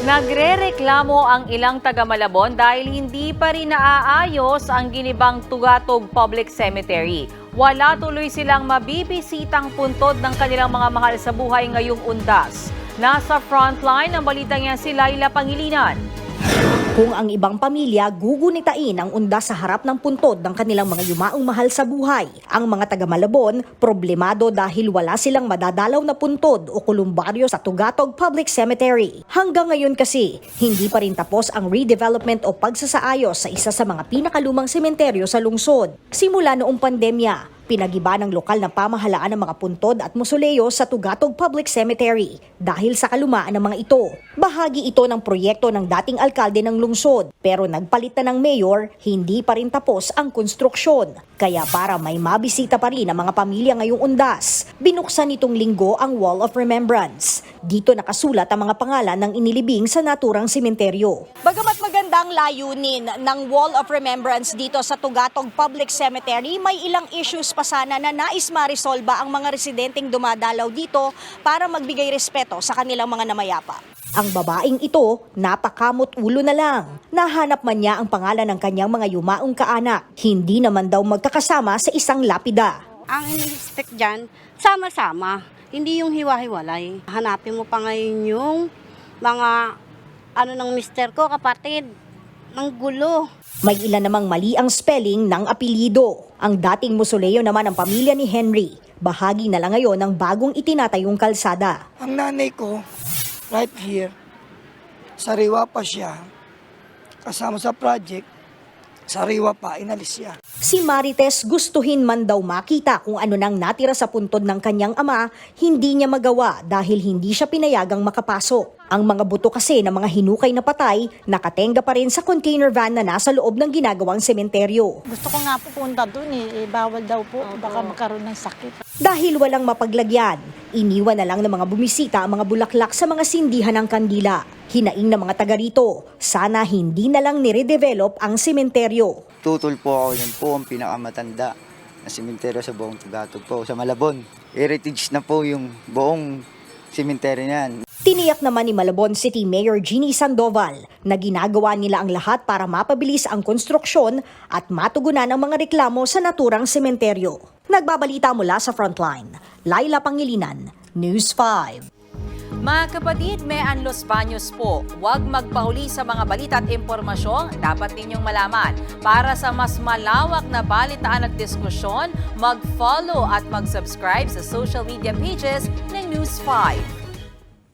Nagrereklamo ang ilang taga-Malabon dahil hindi pa rin naaayos ang ginibang Tugatog Public Cemetery. Wala tuloy silang mabibisitang puntod ng kanilang mga mahal sa buhay ngayong undas. Nasa frontline ng balitang yan si Laila Pangilinan. Kung ang ibang pamilya gugunitain ang undas sa harap ng puntod ng kanilang mga yumaong mahal sa buhay, ang mga taga-Malabon problemado dahil wala silang madadalaw na puntod o kolumbaryo sa Tugatog Public Cemetery. Hanggang ngayon kasi, hindi pa rin tapos ang redevelopment o pagsasaayos sa isa sa mga pinakalumang sementeryo sa lungsod. Simula noong pandemya, pinagiba ng lokal na pamahalaan ng mga puntod at musoleo sa Tugatog Public Cemetery dahil sa kalumaan ng mga ito. Bahagi ito ng proyekto ng dating alkalde ng lungsod, pero nagpalit na ng mayor, hindi pa rin tapos ang konstruksyon. Kaya para may mabisita pa rin ang mga pamilya ngayong undas, binuksan nitong linggo ang Wall of Remembrance. Dito nakasulat ang mga pangalan ng inilibing sa naturang sementeryo. Bagamat maganda ang layunin ng Wall of Remembrance dito sa Tugatog Public Cemetery, may ilang issues pa sana na nais marisolba ang mga residenteng dumadalaw dito para magbigay respeto sa kanilang mga namayapa. Ang babaeng ito, napakamot ulo na lang. Nahanap man niya ang pangalan ng kanyang mga yumaong kaanak. Hindi naman daw magkakasama sa isang lapida. Ang in-expect dyan, sama-sama. Hindi yung hiwa-hiwalay. Hanapin mo pa ngayon yung mga ng mister ko, kapatid. Ang gulo. May ilan namang mali ang spelling ng apelyido. Ang dating musoleo naman ng pamilya ni Henry. Bahagi na lang ngayon ng bagong itinatayong kalsada. Ang nanay ko, right here, sariwa pa siya. Kasama sa project, sariwa pa, inalis siya. Si Marites gustuhin man daw makita kung ano nang natira sa puntod ng kanyang ama, hindi niya magawa dahil hindi siya pinayagang makapasok. Ang mga buto kasi ng mga hinukay na patay, nakatenga pa rin sa container van na nasa loob ng ginagawang sementeryo. Gusto ko nga po punta doon bawal daw po, baka magkaroon ng sakit. Dahil walang mapaglagyan, iniwan na lang ng mga bumisita ang mga bulaklak sa mga sindihan ng kandila. Hinaing ng mga taga rito, sana hindi na lang nire-develop ang sementeryo. Tutol po ako yan po ang pinakamatanda na sementeryo sa buong Tugatog po, sa Malabon. Heritage na po yung buong sementeryo niyan. Tiniyak naman ni Malabon City Mayor Jeannie Sandoval na ginagawa nila ang lahat para mapabilis ang konstruksyon at matugunan ang mga reklamo sa naturang sementeryo. Nagbabalita mula sa Frontline, Laila Pangilinan, News 5. Mga kapatid, may Los Baños po. Huwag magpahuli sa mga balita at impormasyong dapat ninyong malaman. Para sa mas malawak na balitaan at diskusyon, mag-follow at mag-subscribe sa social media pages ng News 5.